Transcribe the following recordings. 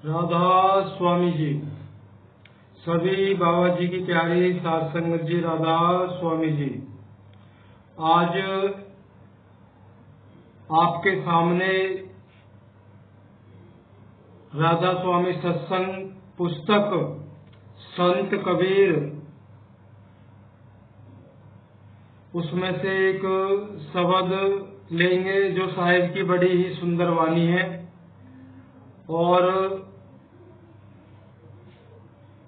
राधा स्वामी जी, सभी बाबा जी की प्यारी साथ संगत जी, राधा स्वामी जी, आज आपके सामने राधा स्वामी सत्संग पुस्तक संत कबीर, उसमें से एक शब्द लेंगे जो साहिब की बड़ी ही सुंदर वाणी है और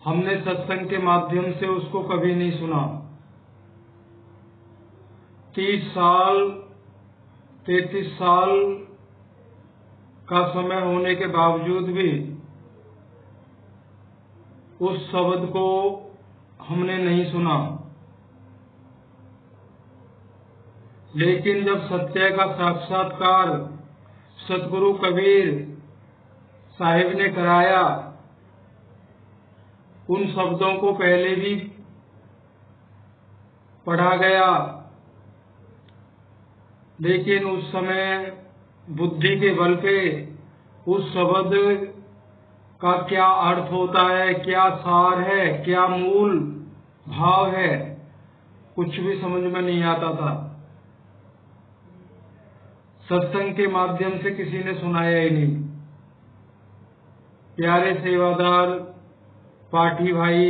हमने सत्संग के माध्यम से उसको कभी नहीं सुना। 30 साल 33 साल का समय होने के बावजूद भी उस शब्द को हमने नहीं सुना, लेकिन जब सत्य का साक्षात्कार सतगुरु कबीर साहिब ने कराया, उन शब्दों को पहले भी पढ़ा गया, लेकिन उस समय बुद्धि के बल पे उस शब्द का क्या अर्थ होता है, क्या सार है, क्या मूल भाव है, कुछ भी समझ में नहीं आता था। सत्संग के माध्यम से किसी ने सुनाया ही नहीं। प्यारे सेवादार पाठी भाई,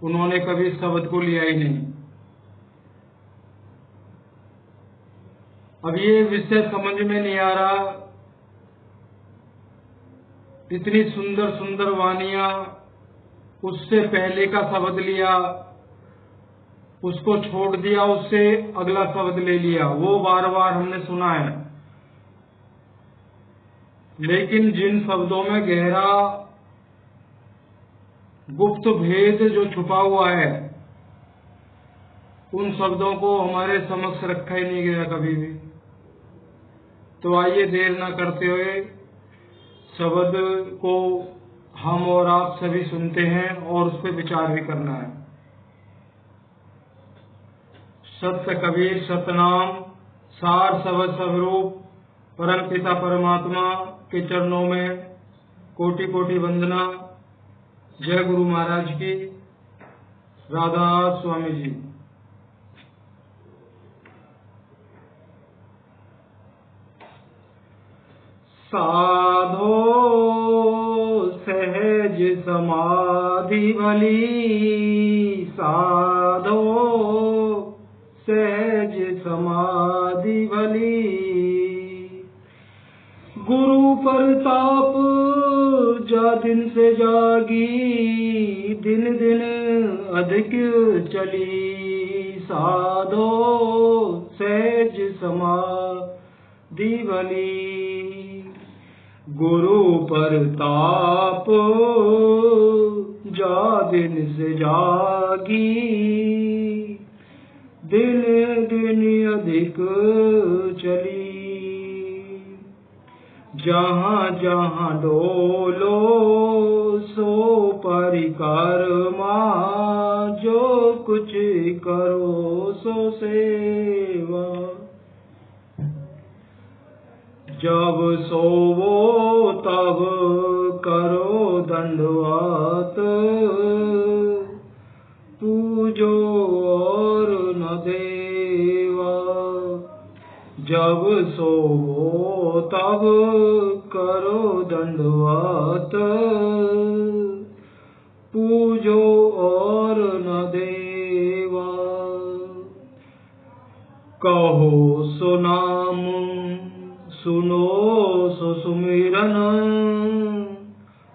उन्होंने कभी शब्द को लिया ही नहीं। अब ये विषय समझ में नहीं आ रहा, इतनी सुंदर सुंदर वानियां, उससे पहले का शब्द लिया, उसको छोड़ दिया, उससे अगला शब्द ले लिया, वो बार बार हमने सुना है। लेकिन जिन शब्दों में गहरा गुप्त भेद जो छुपा हुआ है, उन शब्दों को हमारे समक्ष रखा ही नहीं गया कभी भी। तो आइए देर न करते हुए शब्द को हम और आप सभी सुनते हैं और उस पर विचार भी करना है। सत्य कबीर सतनाम सार शब्द स्वरूप परम पिता परमात्मा के चरणों में कोटि कोटि वंदना। जय गुरु महाराज की। राधा स्वामी जी। साधो सहज समाधि भली, साधो सहज समाधि भली, गुरु प्रताप जा दिन से जागी, दिन दिन अधिक चली, साधो सहज समाधि भली, गुरु प्रताप जा दिन से जागी, दिन दिन अधिक चली, जहाँ जहाँ डोलो सो परिक्रमा, जो कुछ करो सो सेवा, जब सोवो तब करो दंडवत, पूजो और न देवा, जब सोवो तब करो दंडवत, पूजो और न देवा, कहो सो नाम सुनो सो सुमिरन,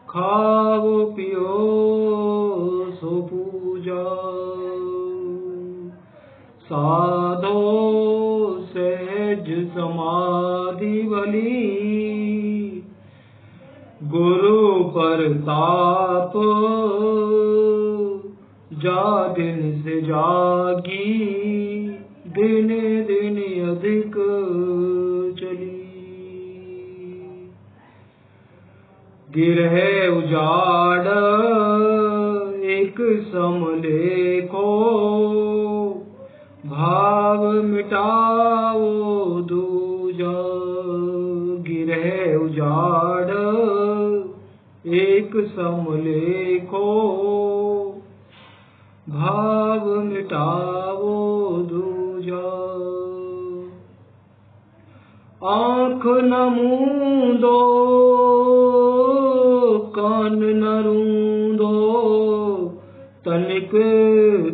खाओ पियो सो पूजा, साधो सहज समाधि भली, गुरु प्रताप जा दिन से जागी, दिन दिन अधिक चली, गिरह उजाड़ एक सम लेखो, भाव मिटाओ दूजा, गिरह उजाड़ एक सम लेखो, भाव मिटावो दूजा। आँख न मूंदो, कान न रूंदो, तनिक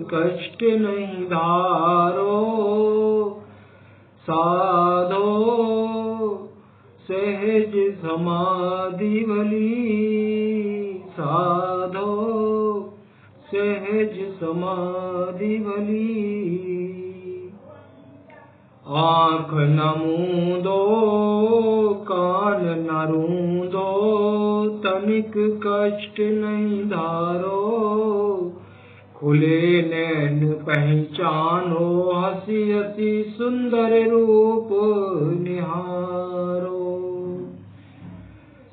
कष्ट नहीं धारो, साधो सहज समाधि भली, साधो सहज समाधि भली। आँख न मूंदो, कान न रूंदो, तनिक कष्ट नहीं धारो, खुले नैन पहचानो, हसी हसी सुंदर रूप निहारो।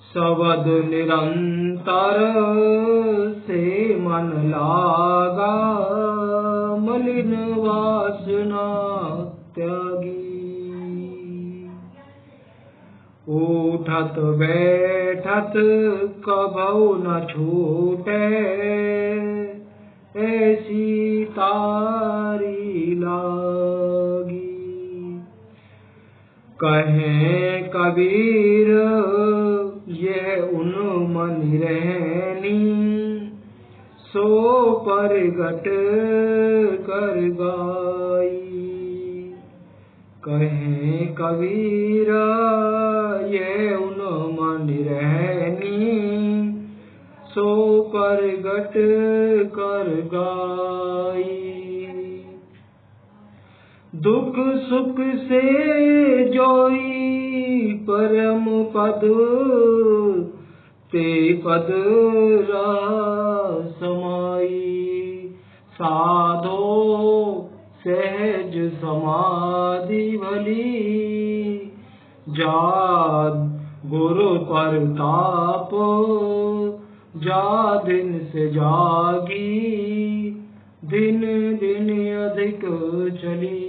शब्द निरंतर से मन लागा, मलिन वासना त्यागी। उठत बैठत कभौ न छूटे, ऐसी तारी लागी। कहे कबीर ये उन मन रहनी, सो परगट कर गाई। कहे कबीर ये उन मन रहनी, सो परगट कर गाई। दुख सुख से जोई परम पद, ते पद समाई। साधो सहज समाधि भली, जा गुरु परताप, जा दिन से जागी, दिन दिन अधिक चली।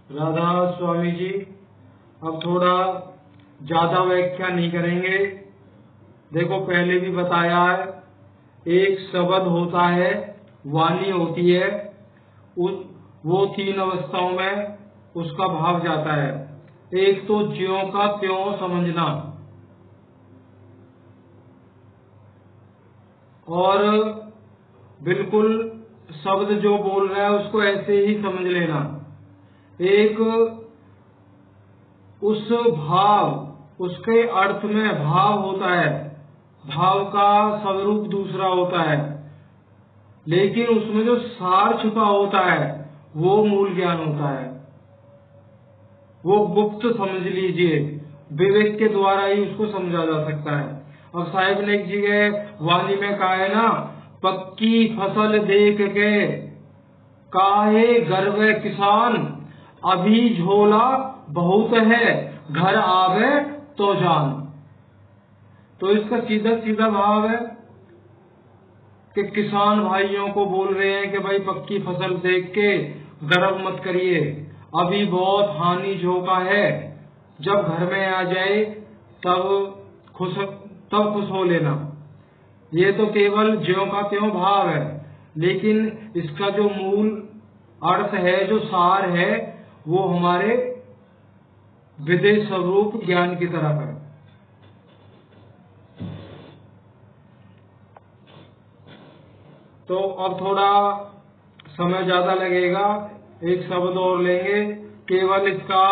राधा स्वामी जी अब थोड़ा ज्यादा व्याख्या नहीं करेंगे। देखो पहले भी बताया है, एक शब्द होता है, वाणी होती है, वो तीन अवस्थाओं में उसका भाव जाता है। एक तो ज्यों का त्यों समझना, और बिल्कुल शब्द जो बोल रहा है उसको ऐसे ही समझ लेना। एक उस भाव, उसके अर्थ में भाव होता है, भाव का स्वरूप दूसरा होता है, लेकिन उसमें जो सार छुपा होता है वो मूल ज्ञान होता है। वो गुप्त समझ लीजिए, विवेक के द्वारा ही उसको समझा जा सकता है। अब साहिब ने एक जगह वाणी में कहा है ना, पक्की फसल देख के काहे गर्व किसान, अभी झोला बहुत है, घर आवे तो जान। तो इसका सीधा सीधा भाव है कि किसान भाइयों को बोल रहे हैं कि भाई पक्की फसल देख के गर्व मत करिए, अभी बहुत हानि झोंका है, जब घर में आ जाए तब खुश हो लेना। ये तो केवल ज्यों का त्यों भाव है, लेकिन इसका जो मूल अर्थ है, जो सार है, वो हमारे विदेश स्वरूप ज्ञान की तरफ है। तो अब थोड़ा समय ज्यादा लगेगा, एक शब्द और लेंगे, केवल इसका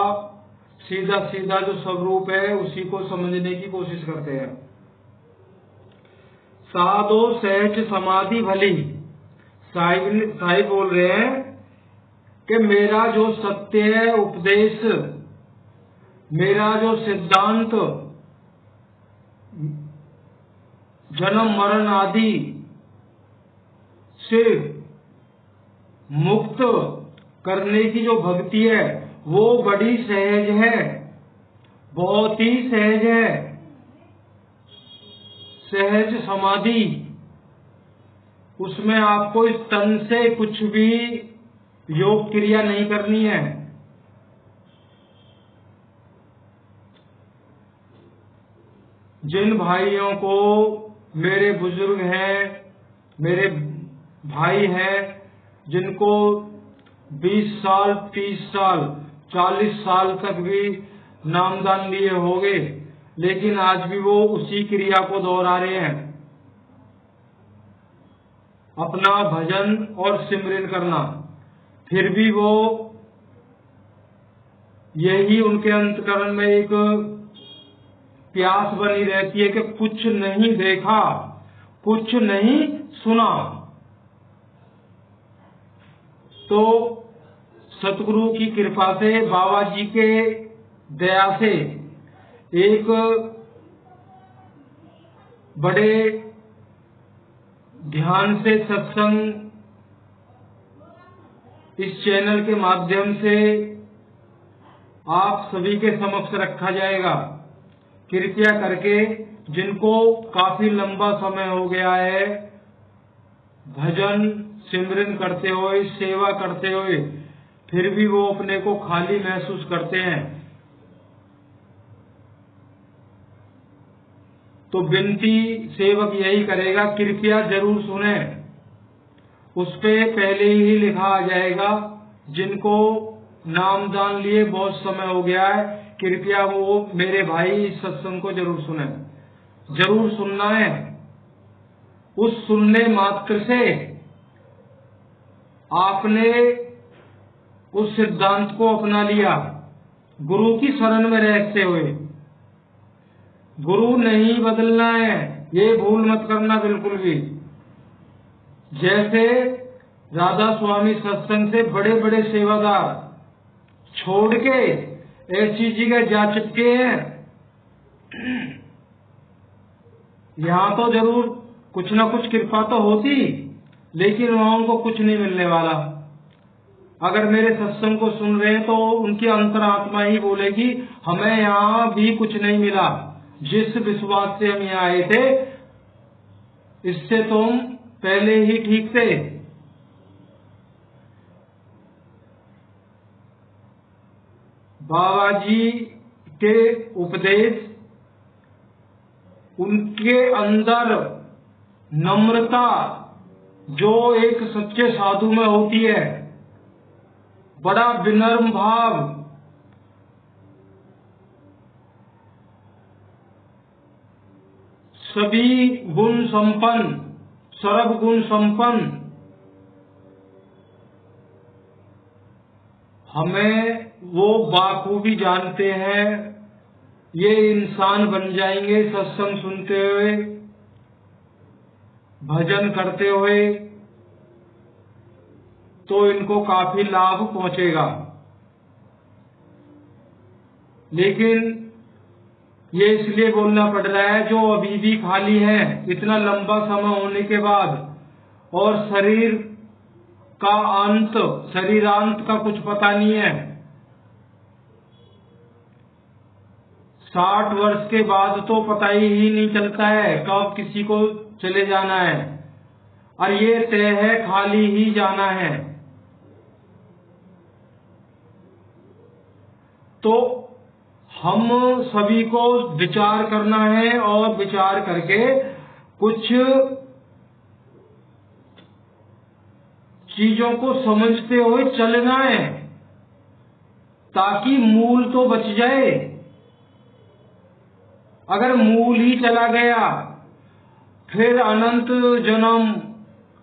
सीधा सीधा जो स्वरूप है उसी को समझने की कोशिश करते हैं। साधो सहज समाधि भली। साहिब बोल रहे हैं कि मेरा जो सत्य है उपदेश, मेरा जो सिद्धांत जन्म मरण आदि से मुक्त करने की जो भक्ति है वो बड़ी सहज है, बहुत ही सहज है। सहज समाधि, उसमें आपको इस तन से कुछ भी योग क्रिया नहीं करनी है। जिन भाइयों को मेरे बुजुर्ग हैं, मेरे भाई हैं, जिनको 20 साल, 30 साल, 40 साल तक भी नामदान लिए होंगे, लेकिन आज भी वो उसी क्रिया को दोहरा रहे हैं, अपना भजन और सिमरन करना, फिर भी वो यही उनके अंतकरण में एक प्यास बनी रहती है कि कुछ नहीं देखा, कुछ नहीं सुना। तो सतगुरु की कृपा से, बाबा जी के दया से एक बड़े ध्यान से सत्संग इस चैनल के माध्यम से आप सभी के समक्ष रखा जाएगा। कृपया करके जिनको काफी लंबा समय हो गया है भजन सिमरन करते हुए, सेवा करते हुए, फिर भी वो अपने को खाली महसूस करते हैं, तो विनती सेवक यही करेगा, कृपया जरूर सुने। उस पे पहले ही लिखा आ जाएगा, जिनको नामदान लिए बहुत समय हो गया है, कृपया वो मेरे भाई इस सत्संग को जरूर सुने, जरूर सुनना है। उस सुनने मात्र से आपने उस सिद्धांत को अपना लिया, गुरु की शरण में रहते हुए। गुरु नहीं बदलना है, ये भूल मत करना बिल्कुल भी। जैसे राधा स्वामी सत्संग से बड़े बड़े सेवादार छोड़ के ऐसी जगह जा चुके हैं, यहाँ तो जरूर कुछ न कुछ कृपा तो होती, लेकिन वहां उनको कुछ नहीं मिलने वाला। अगर मेरे सत्संग को सुन रहे हैं तो उनकी अंतरात्मा ही बोलेगी, हमें यहाँ भी कुछ नहीं मिला, जिस विश्वास से हम यहाँ आए थे इससे तुम पहले ही ठीक थे। बाबा जी के उपदेश, उनके अंदर नम्रता जो एक सच्चे साधु में होती है, बड़ा विनम्र भाव, सभी गुण संपन्न, सर्व गुण संपन्न, हमें वो बाखूबी जानते हैं। ये इंसान बन जाएंगे सत्संग सुनते हुए, भजन करते हुए, तो इनको काफी लाभ पहुंचेगा। लेकिन ये इसलिए बोलना पड़ रहा है जो अभी भी खाली है, इतना लंबा समय होने के बाद, और शरीर का अंत, शरीरांत का कुछ पता नहीं है। 60 वर्ष के बाद तो पता ही नहीं चलता है कब किसी को चले जाना है, और ये तय है खाली ही जाना है। तो हम सभी को विचार करना है, और विचार करके कुछ चीजों को समझते हुए चलना है, ताकि मूल तो बच जाए। अगर मूल ही चला गया, फिर अनंत जन्म,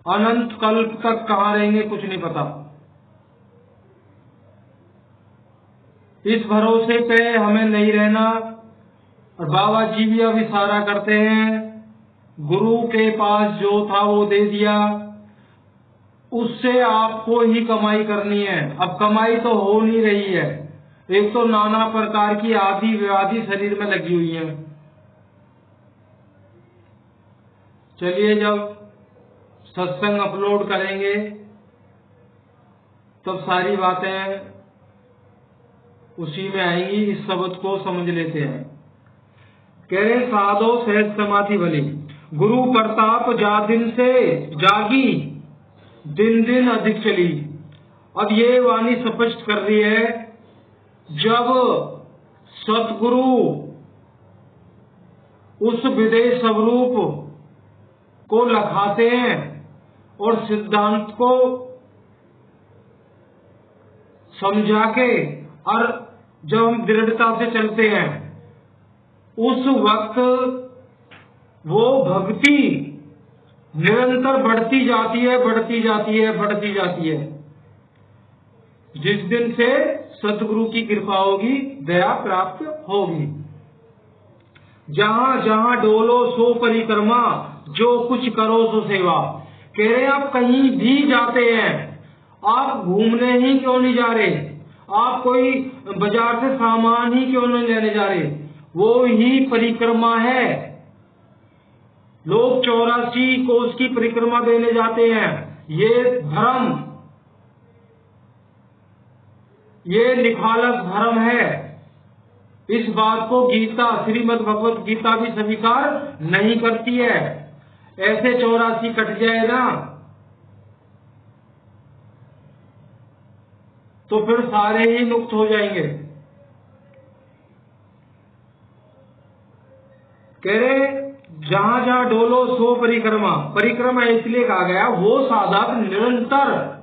अनंत कल्प तक कहाँ रहेंगे कुछ नहीं पता। इस भरोसे पे हमें नहीं रहना। और बाबा जी भी अब इशारा करते हैं, गुरु के पास जो था वो दे दिया, उससे आपको ही कमाई करनी है। अब कमाई तो हो नहीं रही है, एक तो नाना प्रकार की आदि व्याधि शरीर में लगी हुई है। चलिए जब सत्संग अपलोड करेंगे तब सारी बातें उसी में आएंगी। इस शब्द को समझ लेते हैं। कह रहे साधो सहज समाधि भली, गुरु प्रताप जा दिन से जागी, दिन दिन अधिक चली। अब ये वाणी स्पष्ट कर रही है, जब सतगुरु उस विदेश स्वरूप को लखाते हैं और सिद्धांत को समझा के, और जब हम दृढ़ता से चलते हैं उस वक्त वो भक्ति निरंतर बढ़ती जाती है, बढ़ती जाती है, बढ़ती जाती है। जिस दिन से सतगुरु की कृपा होगी, दया प्राप्त होगी। जहां जहां डोलो सो परिक्रमा, जो कुछ करो सो सेवा। कह रहे आप कहीं भी जाते हैं, आप घूमने ही क्यों नहीं जा रहे, आप कोई बाजार से सामान ही क्यों नहीं लेने जा रहे, वो ही परिक्रमा है। लोग 84 कोस की परिक्रमा देने जाते हैं, ये भ्रम, ये निखालस भ्रम है। इस बात को गीता, श्रीमद् भगवत गीता भी स्वीकार नहीं करती है। ऐसे 84 कट जाए ना तो फिर सारे ही मुक्त हो जाएंगे। कह रहे जहां जहां डोलो सो परिक्रमा। परिक्रमा इसलिए कहा गया, वो साधक निरंतर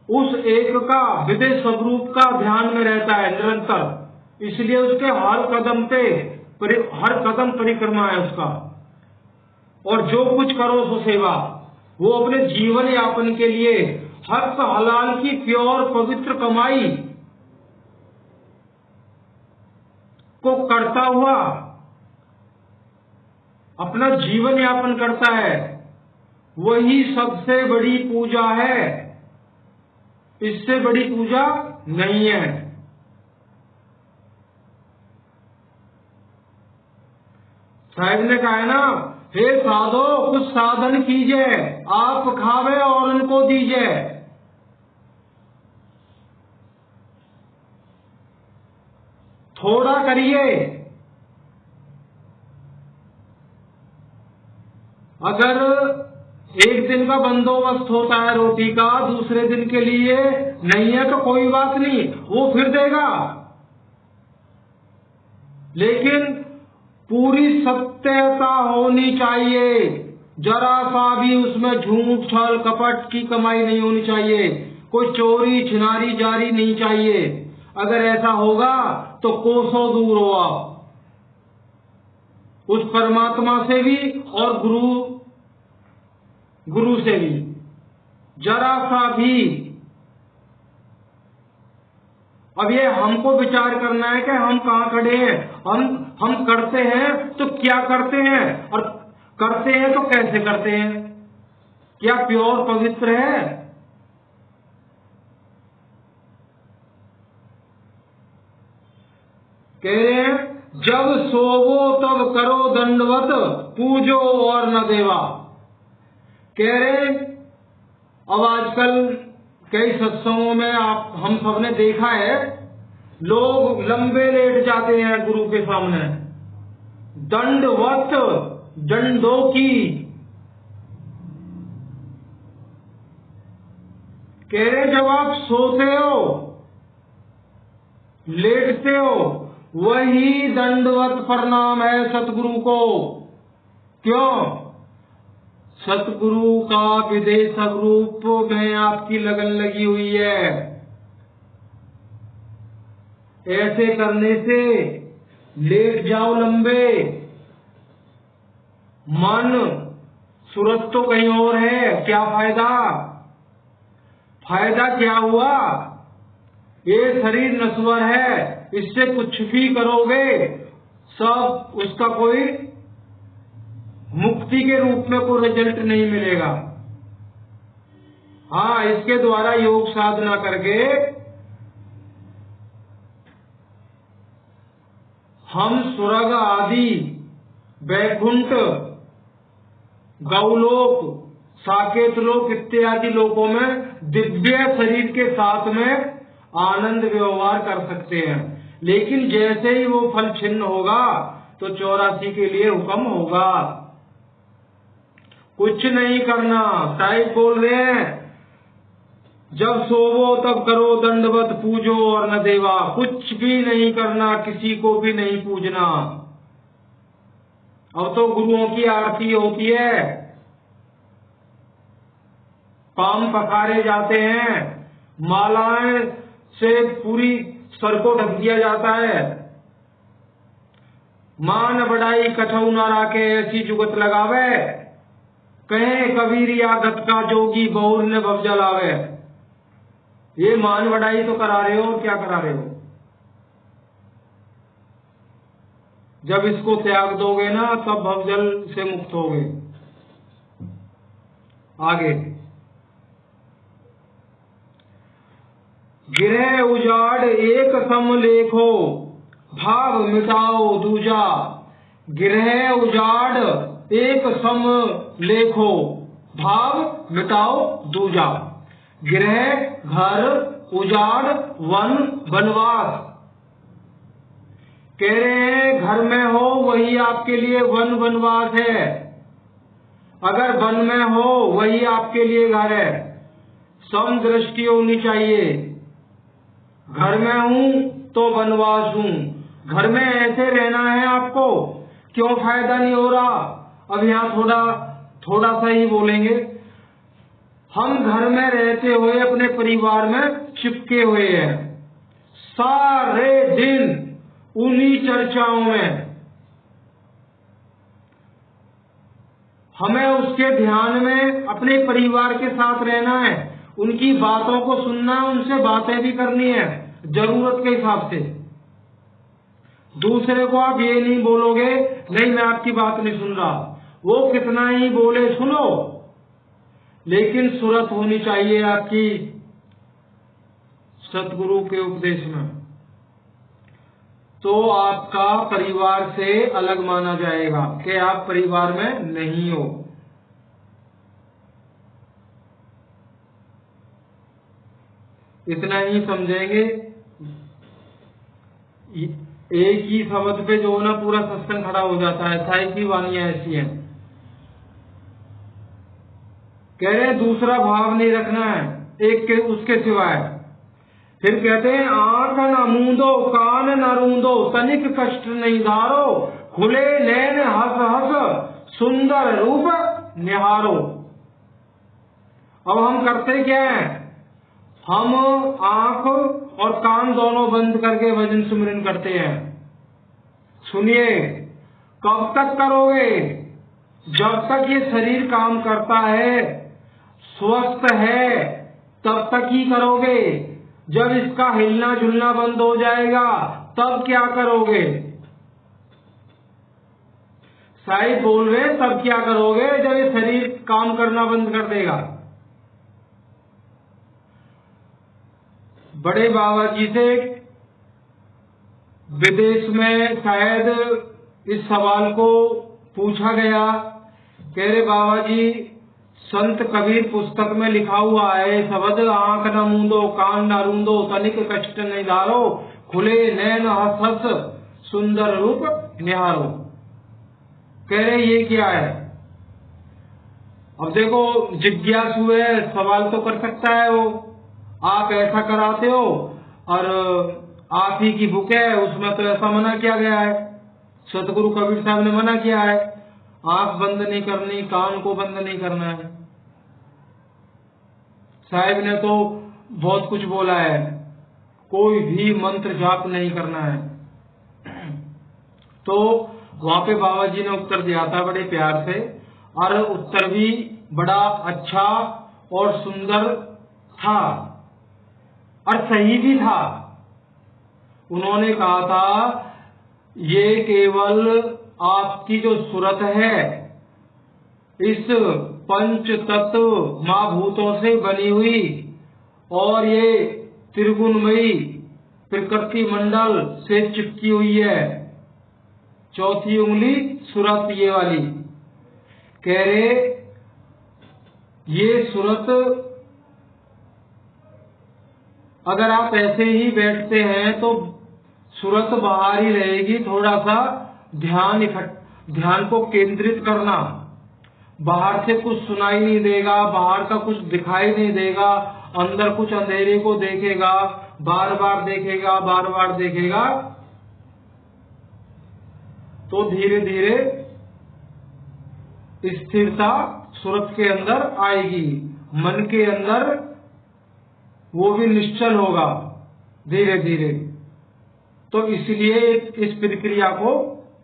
उस एक का विदेश स्वरूप का ध्यान में रहता है निरंतर, इसलिए उसके हर कदम पे हर कदम परिक्रमा है उसका। और जो कुछ करो सो सेवा, वो अपने जीवन यापन के लिए हक हलाल की प्योर पवित्र कमाई को करता हुआ अपना जीवन यापन करता है। वही सबसे बड़ी पूजा है, इससे बड़ी पूजा नहीं है। साहब ने कहा है ना, हे साधो कुछ साधन कीजिए, आप खावे और उनको दीजिए। थोड़ा करिए। अगर एक दिन का बंदोबस्त होता है रोटी का, दूसरे दिन के लिए नहीं है तो कोई बात नहीं, वो फिर देगा। लेकिन पूरी सत्यता होनी चाहिए, जरा सा भी उसमें झूठ छल कपट की कमाई नहीं होनी चाहिए, कोई चोरी छिनारी जारी नहीं चाहिए। अगर ऐसा होगा तो कोसों दूर हो आप उस परमात्मा से भी और गुरु से भी। जरा सा भी। अब ये हमको विचार करना है कि हम कहाँ खड़े हैं। हम करते हैं तो क्या करते हैं, और करते हैं तो कैसे करते हैं, क्या प्योर पवित्र है। कह रहे हैं जब सोवो तब करो दंडवत, पूजो और न देवा। कह रहे अब आजकल कई सत्संगों में हम सबने देखा है, लोग लंबे लेट जाते हैं गुरु के सामने, दंडवत, दंडों की। कह रहे जब आप सोते हो लेटते हो, वही दंडवत प्रणाम है सतगुरु को। क्यों? सतगुरु का विदेश स्वरूप में आपकी लगन लगी हुई है। ऐसे करने से लेट जाओ लंबे, मन सूरत तो कहीं और है, क्या फायदा। फायदा क्या हुआ, ये शरीर नश्वर है, इससे कुछ भी करोगे सब उसका कोई मुक्ति के रूप में कोई रिजल्ट नहीं मिलेगा। हाँ, इसके द्वारा योग साधना करके हम स्वर्ग आदि वैकुंठ, गौलोक, साकेत लोक इत्यादि लोकों में दिव्य शरीर के साथ में आनंद व्यवहार कर सकते हैं। लेकिन जैसे ही वो फल छिन्न होगा तो 84 के लिए हुक्म होगा। कुछ नहीं करना। साहिब बोल रहे हैं जब सोवो तब करो दंडवत, पूजो और न देवा। कुछ भी नहीं करना, किसी को भी नहीं पूजना। अब तो गुरुओं की आरती होती है, पाम पखारे जाते हैं, मालाएं से पूरी सर को ढक दिया जाता है। मान बढ़ाई कछऊ न राखे, ऐसी जुगत लगावे, कहे कबीर या गत का जोगी बहुर ने भव जलावे। ये मान बढ़ाई तो करा रहे हो, क्या करा रहे हो? जब इसको त्याग दोगे ना तब भवजल से मुक्त होगे। आगे, गिरह उजाड़ एक सम लेखो, भाव मिटाओ दूजा। गिरह उजाड़ एक सम लेखो, भाव मिटाओ दूजा। गिरह घर, उजाड़ वन वनवास। कह रहे हैं घर में हो वही आपके लिए वन वनवास है, अगर वन में हो वही आपके लिए घर है। सम दृष्टि होनी चाहिए। घर में हूं तो वनवास हूं। घर में ऐसे रहना है आपको, क्यों फायदा नहीं हो रहा? अब यहाँ थोड़ा सा ही बोलेंगे। हम घर में रहते हुए अपने परिवार में चिपके हुए हैं, सारे दिन उन्हीं चर्चाओं में। हमें उसके ध्यान में अपने परिवार के साथ रहना है, उनकी बातों को सुनना है, उनसे बातें भी करनी है जरूरत के हिसाब से। दूसरे को आप ये नहीं बोलोगे नहीं मैं आपकी बात नहीं सुन रहा, वो कितना ही बोले सुनो, लेकिन सूरत होनी चाहिए आपकी सतगुरु के उपदेश में, तो आपका परिवार से अलग माना जाएगा कि आप परिवार में नहीं हो। इतना ही समझेंगे। एक ही शब्द पे जो ना पूरा सत्संग खड़ा हो जाता है। साई की वानियां ऐसी हैं। कह रहे दूसरा भाव नहीं रखना है एक के उसके सिवाय। फिर कहते हैं आंख न मूंदो कान न रूंदो, तनिक कष्ट नहीं धारो, खुले नैन हंस हंस सुंदर रूप निहारो। अब हम करते क्या है? हम आंख और कान दोनों बंद करके भजन सुमिरन करते हैं। सुनिए, कब तक करोगे? जब तक ये शरीर काम करता है, स्वस्थ है, तब तक ही करोगे। जब इसका हिलना झुलना बंद हो जाएगा तब क्या करोगे? साहिब बोल रहे तब क्या करोगे जब ये शरीर काम करना बंद कर देगा। बड़े बाबा जी से विदेश में शायद इस सवाल को पूछा गया। कह रहे बाबा जी संत कबीर पुस्तक में लिखा हुआ है शब्द आंख न मूंदो कान न रूंदो, तनिक कष्ट नहीं धारो, खुले नैन हंस हंस सुंदर रूप निहारो। कह रहे ये क्या है? अब देखो जिज्ञासु है, सवाल तो कर सकता है वो। आप ऐसा कराते हो और आप ही की बुक है, उसमें तो ऐसा मना किया गया है, सतगुरु कबीर साहब ने मना किया है, आंख बंद नहीं करनी, कान को बंद नहीं करना है। साहिब ने तो बहुत कुछ बोला है, कोई भी मंत्र जाप नहीं करना है। तो वहां पे बाबा जी ने उत्तर दिया था बड़े प्यार से, और उत्तर भी बड़ा अच्छा और सुंदर था और सही भी था। उन्होंने कहा था ये केवल आपकी जो सूरत है इस पंच तत्व महाभूतों से बनी हुई और ये त्रिगुणमयी प्रकृति मंडल से चिपकी हुई है। चौथी उंगली सूरत ये वाली। कह रहे ये सूरत अगर आप ऐसे ही बैठते हैं तो सूरत बाहर ही रहेगी। थोड़ा सा ध्यान को केंद्रित करना, बाहर से कुछ सुनाई नहीं देगा, बाहर का कुछ दिखाई नहीं देगा, अंदर कुछ अंधेरे को देखेगा, बार बार देखेगा, बार बार देखेगा, तो धीरे धीरे स्थिरता सुरत के अंदर आएगी, मन के अंदर वो भी निश्चल होगा धीरे धीरे। तो इसलिए इस प्रक्रिया को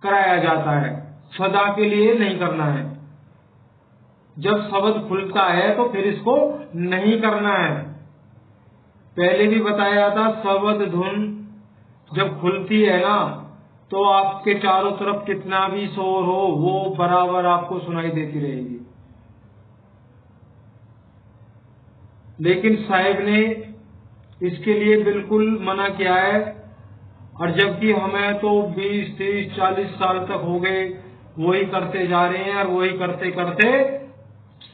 कराया जाता है, सदा के लिए नहीं करना है। जब शब्द खुलता है तो फिर इसको नहीं करना है। पहले भी बताया था, शब्द धुन जब खुलती है ना तो आपके चारों तरफ कितना भी शोर हो वो बराबर आपको सुनाई देती रहेगी। लेकिन साहिब ने इसके लिए बिल्कुल मना किया है, और जबकि हमें तो 20, 30, 40 साल तक हो गए वही करते जा रहे हैं, और वही करते करते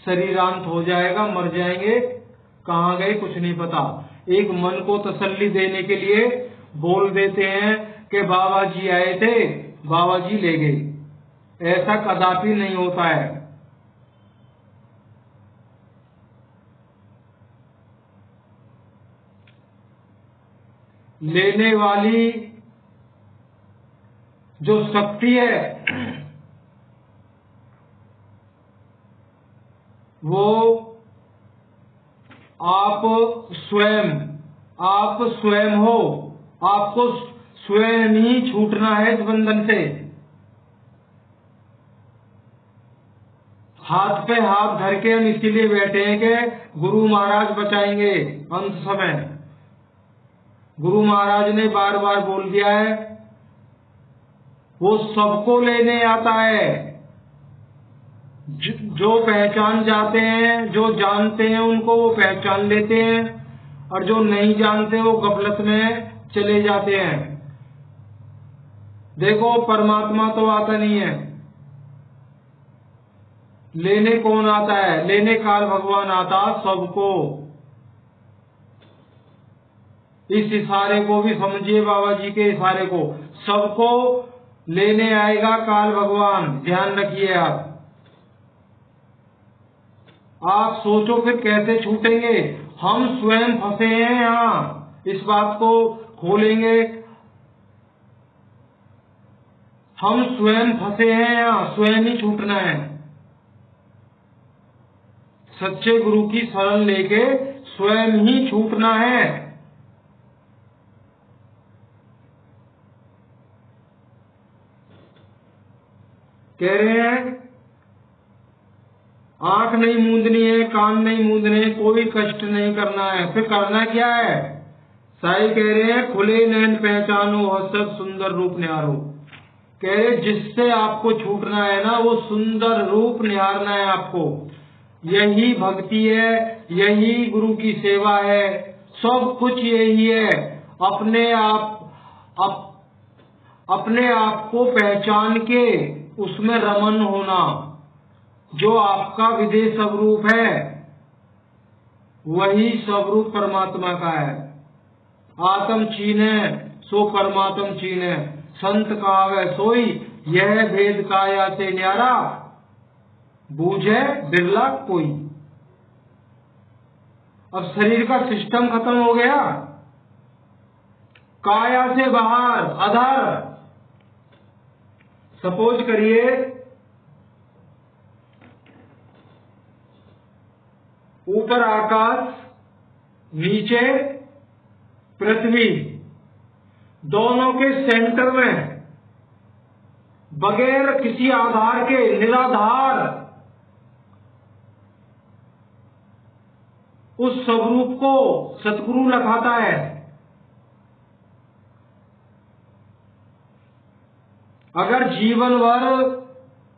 शरीरांत हो जाएगा, मर जाएंगे, कहाँ गए कुछ नहीं पता। एक मन को तसल्ली देने के लिए बोल देते हैं कि बाबा जी आए थे, बाबा जी ले गए। ऐसा कदापि नहीं होता है। लेने वाली जो शक्ति है वो आप स्वयं हो। आपको स्वयं ही छूटना है इस बंधन से। हाथ पे हाथ धर के हम इसीलिए बैठे हैं कि गुरु महाराज बचाएंगे अंत समय। गुरु महाराज ने बार बार बोल दिया है, वो सबको लेने आता है। जो पहचान जाते हैं, जो जानते हैं उनको वो पहचान लेते हैं, और जो नहीं जानते वो गफलत में चले जाते हैं। देखो परमात्मा तो आता नहीं है, लेने कौन आता है? लेने काल भगवान आता सबको। इस इशारे को भी समझिए, बाबा जी के इशारे को। सबको लेने आएगा काल भगवान, ध्यान रखिए आप। आप सोचो फिर कैसे छूटेंगे? हम स्वयं फंसे हैं यहाँ, इस बात को खोलेंगे। हम स्वयं फंसे हैं यहाँ, स्वयं ही छूटना है। सच्चे गुरु की शरण लेके स्वयं ही छूटना है। कह रहे हैं आंख नहीं मूंदनी है, कान नहीं मूंदने, कोई कष्ट नहीं करना है। फिर करना क्या है? साईं कह रहे हैं खुले नैन पहचानो, हसत सुंदर रूप निहारो। कह रहे जिससे आपको छूटना है ना, वो सुंदर रूप निहारना है आपको। यही भक्ति है, यही गुरु की सेवा है, सब कुछ यही है। अपने आप को पहचान के उसमें रमन होना। जो आपका विदेह स्वरूप है वही स्वरूप परमात्मा का है। आत्म चीने सो परमात्म चीने, संत कहावे सोई, यह भेद काया से न्यारा, बूझे बिरला कोई। अब शरीर का सिस्टम खत्म हो गया, काया से बाहर अधर। सपोज करिए ऊपर आकाश, नीचे पृथ्वी, दोनों के सेंटर में बगैर किसी आधार के निराधार उस स्वरूप को सतगुरु लखाता है। अगर जीवन भर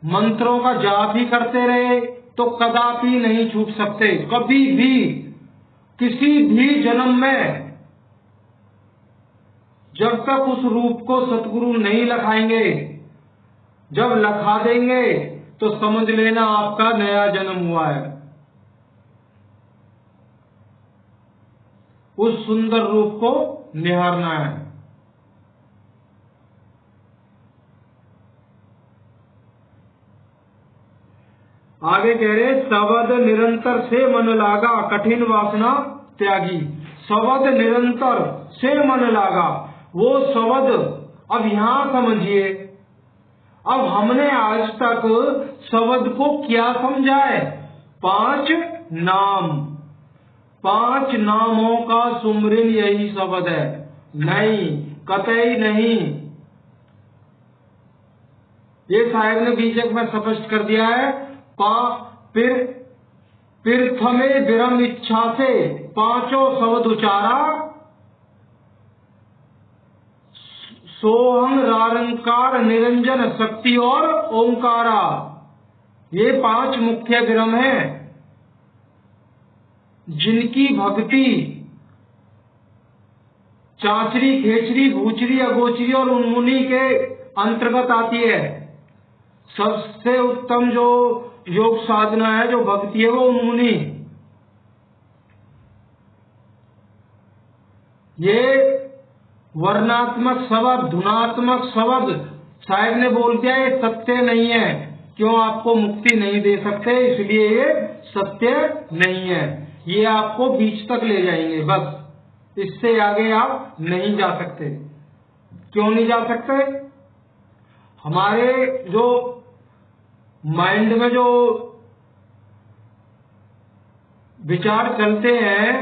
मंत्रों का जाप ही करते रहे तो कदापि नहीं छूट सकते। कभी भी किसी भी जन्म में जब तक उस रूप को सतगुरु नहीं लखाएंगे, जब लखा देंगे तो समझ लेना आपका नया जन्म हुआ है। उस सुंदर रूप को निहारना है। आगे कह रहे शब्द निरंतर से मन लागा, कठिन वासना त्यागी। शब्द निरंतर से मन लागा, वो शब्द अब यहां समझिए। अब हमने आज तक शब्द को क्या समझा है? 5 नाम, 5 नामों का सुमरिन यही शब्द है। नहीं, कतई नहीं। ये साहब ने बीजक में स्पष्ट कर दिया है। फिर थमे विरम इच्छा से 5 शब्द उचारा, सोहम रारंकार निरंजन शक्ति और ओंकारा। ये 5 मुख्य विरम हैं जिनकी भक्ति चांचरी, खेचरी, भूचरी, अगोचरी और उन्मुनी के अंतर्गत आती है। सबसे उत्तम जो योग साधना है, जो भक्ति है, वो उन्मुनी। ये वर्णात्मक शब्द, धुनात्मक शब्द साहब ने बोल दिया ये सत्य नहीं है। क्यों? आपको मुक्ति नहीं दे सकते, इसलिए ये सत्य नहीं है। ये आपको बीच तक ले जाएंगे, बस इससे आगे आप नहीं जा सकते। क्यों नहीं जा सकते? हमारे जो माइंड में जो विचार चलते हैं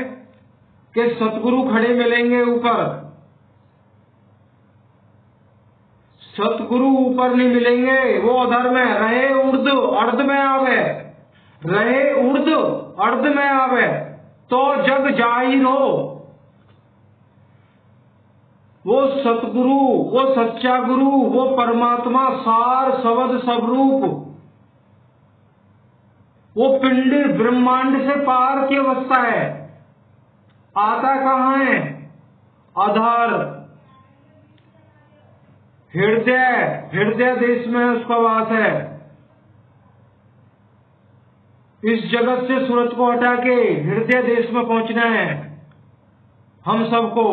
कि सतगुरु खड़े मिलेंगे ऊपर, सतगुरु ऊपर नहीं मिलेंगे, वो अधर में रहे, उर्द अर्ध में आवे, रहे उर्द अर्ध में आवे तो जग जाहिर हो। वो सतगुरु, वो सच्चा गुरु, वो परमात्मा सार शब्द स्वरूप, वो पिंड ब्रह्मांड से पार की अवस्था है। आता कहाँ है? अधर, हृदय देश में उसका वास है। इस जगत से सूरत को हटा के हृदय देश में पहुंचना है हम सबको।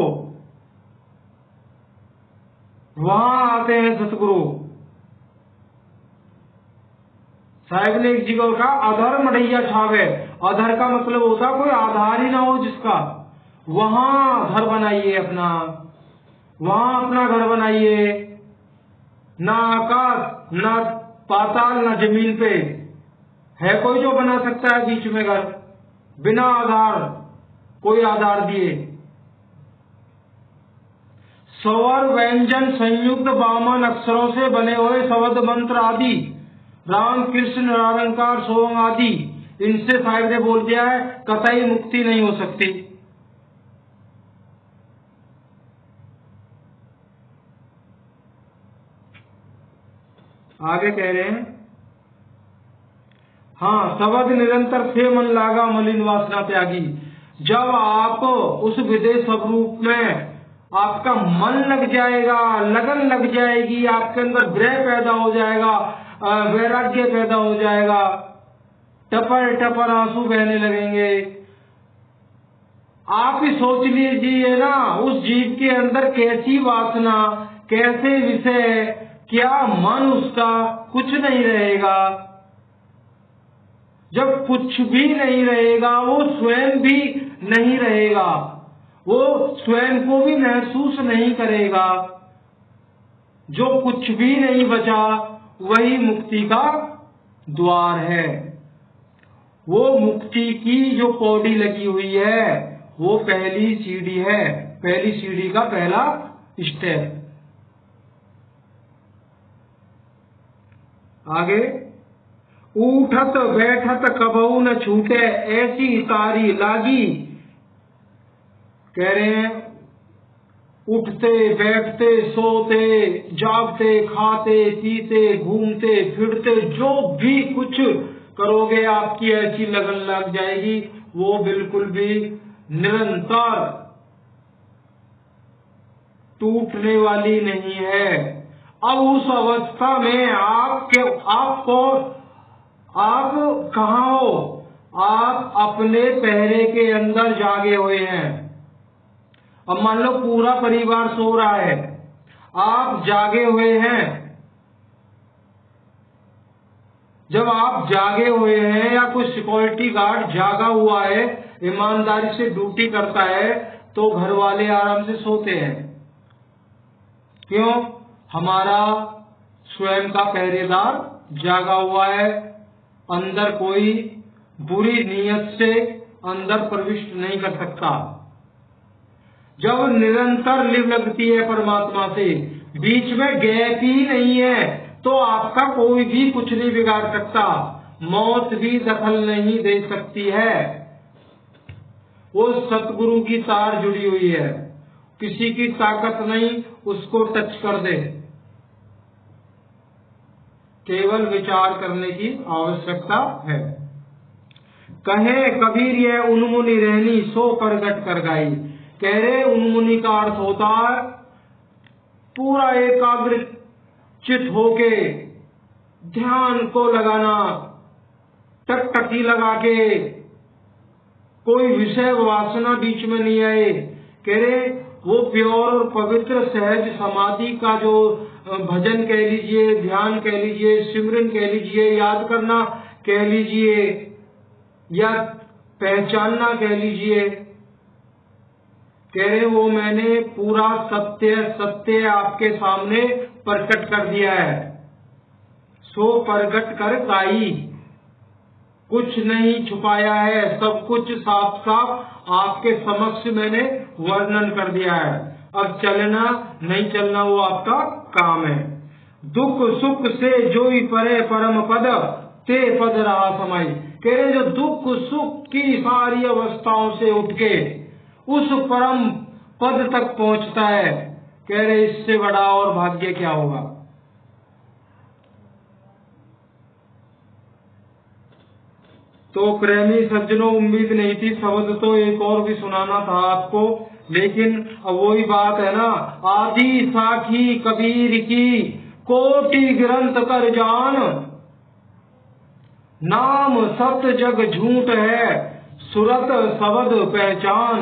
वहां आते हैं सतगुरु। साहब ने एक जगह कहा अधर मढ़ैया छावे। अधर का मतलब होता कोई आधार ही ना हो जिसका। वहां घर बनाइए अपना, वहां अपना घर बनाइए। ना आकाश, ना पाताल, ना जमीन पे है कोई जो बना सकता है बीच में घर बिना आधार, कोई आधार दिए। स्वर व्यंजन संयुक्त वामन अक्षरों से बने हुए शब्द मंत्र आदि, राम कृष्ण निरालंकार सोहम आदि, इनसे साहिब ने बोल दिया है कतई मुक्ति नहीं हो सकती। आगे कह रहे हैं हाँ, शब्द निरंतर से मन लागा मलिन वासना त्यागी। जब आप उस विदेश स्वरूप में आपका मन लग जाएगा, लगन लग जाएगी, आपके अंदर ग्रह पैदा हो जाएगा, वैराग्य पैदा हो जाएगा, टपर टपर आंसू बहने लगेंगे। आप ही सोच लीजिए ना, उस जीव के अंदर कैसी वासना, कैसे विषय, क्या मन, उसका कुछ नहीं रहेगा। जब कुछ भी नहीं रहेगा, वो स्वयं भी नहीं रहेगा, वो स्वयं को भी महसूस नहीं करेगा। जो कुछ भी नहीं बचा वही मुक्ति का द्वार है। वो मुक्ति की जो पौड़ी लगी हुई है वो पहली सीढ़ी है, पहली सीढ़ी का पहला स्टेप। आगे उठत बैठत कबहू न छूटे ऐसी तारी लागी। कह रहे हैं उठते बैठते सोते जागते खाते पीते घूमते फिरते जो भी कुछ करोगे आपकी ऐसी लगन लग जाएगी, वो बिल्कुल भी निरंतर टूटने वाली नहीं है। अब उस अवस्था में आप कहाँ हो? आप अपने पहरे के अंदर जागे हुए हैं। अब मान लो पूरा परिवार सो रहा है, आप जागे हुए हैं। जब आप जागे हुए हैं या कोई सिक्योरिटी गार्ड जागा हुआ है, ईमानदारी से ड्यूटी करता है, तो घर वाले आराम से सोते हैं। क्यों? हमारा स्वयं का पहरेदार जागा हुआ है, अंदर कोई बुरी नीयत से अंदर प्रविष्ट नहीं कर सकता। जब निरंतर लिव लगती है परमात्मा से, बीच में गैप ही नहीं है, तो आपका कोई भी कुछ नहीं बिगाड़ सकता, मौत भी दखल नहीं दे सकती है। वो सतगुरु की तार जुड़ी हुई है, किसी की ताकत नहीं उसको टच कर दे। केवल विचार करने की आवश्यकता है। कहे कबीर ये उन्मुनि रहनी सो प्रगट कर गाई। कह रहे उन्मुनि का अर्थ होता है पूरा एकाग्र चित होके ध्यान को लगाना, टकटकी लगा के, कोई विषय वासना बीच में नहीं आए। कह रहे वो प्योर और पवित्र सहज समाधि का जो भजन कह लीजिए, ध्यान कह लीजिए, सिमरन कह लीजिए, याद करना कह लीजिए या पहचानना कह लीजिए, कह रहे वो मैंने पूरा सत्य सत्य आपके सामने प्रकट कर दिया है। सो प्रकट कर गाई, कुछ नहीं छुपाया है, सब कुछ साफ साफ आपके समक्ष मैंने वर्णन कर दिया है। अब चलना नहीं चलना वो आपका काम है। दुख सुख से जोई परे परम पद ते पद रहा समाई। कह रहे जो दुख सुख की सारी अवस्थाओं से उठ के उस परम पद तक पहुंचता है, कह रहे इससे बड़ा और भाग्य क्या होगा। तो प्रेमी सज्जनों, उम्मीद नहीं थी, शब्द तो एक और भी सुनाना था आपको, लेकिन अब वही बात है ना, आदि साखी कबीर की कोटि ग्रंथ कर जान, नाम सत्य जग झूठ है सुरत शब्द पहचान।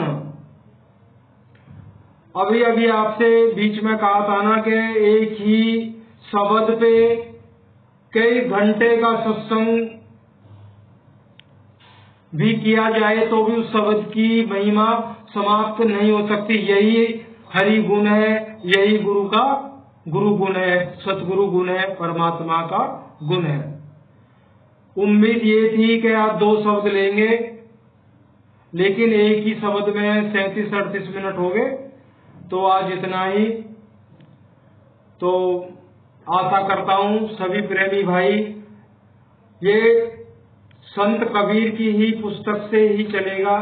अभी अभी आपसे बीच में कहा था ना कि एक ही शब्द पे कई घंटे का सत्संग भी किया जाए तो भी उस शब्द की महिमा समाप्त नहीं हो सकती। यही हरि गुण है, यही गुरु का गुरु गुण है, सतगुरु गुण है, परमात्मा का गुण है। उम्मीद ये थी कि आप 2 शब्द लेंगे, लेकिन एक ही शब्द में 37-38 मिनट हो गए, तो आज इतना ही। तो आशा करता हूँ सभी प्रेमी भाई ये संत कबीर की ही पुस्तक से ही चलेगा।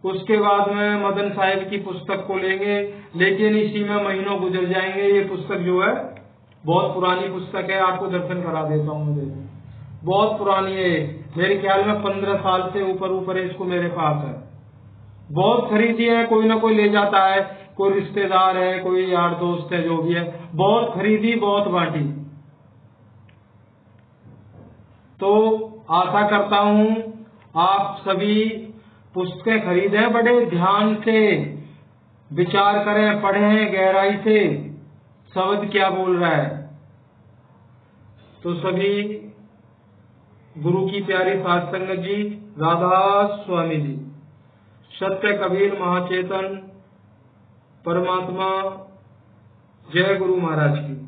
उसके बाद में मदन साहिब की पुस्तक को लेंगे, लेकिन इसी में महीनों गुजर जाएंगे। ये पुस्तक जो है बहुत पुरानी पुस्तक है, आपको दर्शन करा देता हूँ। बहुत पुरानी है, मेरे ख्याल में 15 साल से ऊपर इसको मेरे पास है। बहुत खरीदी है, कोई ना कोई ले जाता है, कोई रिश्तेदार है, कोई यार दोस्त है, जो भी है, बहुत खरीदी, बहुत बांटी। तो आशा करता हूँ आप सभी पुस्तकें खरीदें, बड़े ध्यान से विचार करें, पढ़ें गहराई से शब्द क्या बोल रहा है। तो सभी गुरु की प्यारी साध संगत जी, राधा स्वामी जी, सत्य कबीर महाचेतन परमात्मा, जय गुरु महाराज की।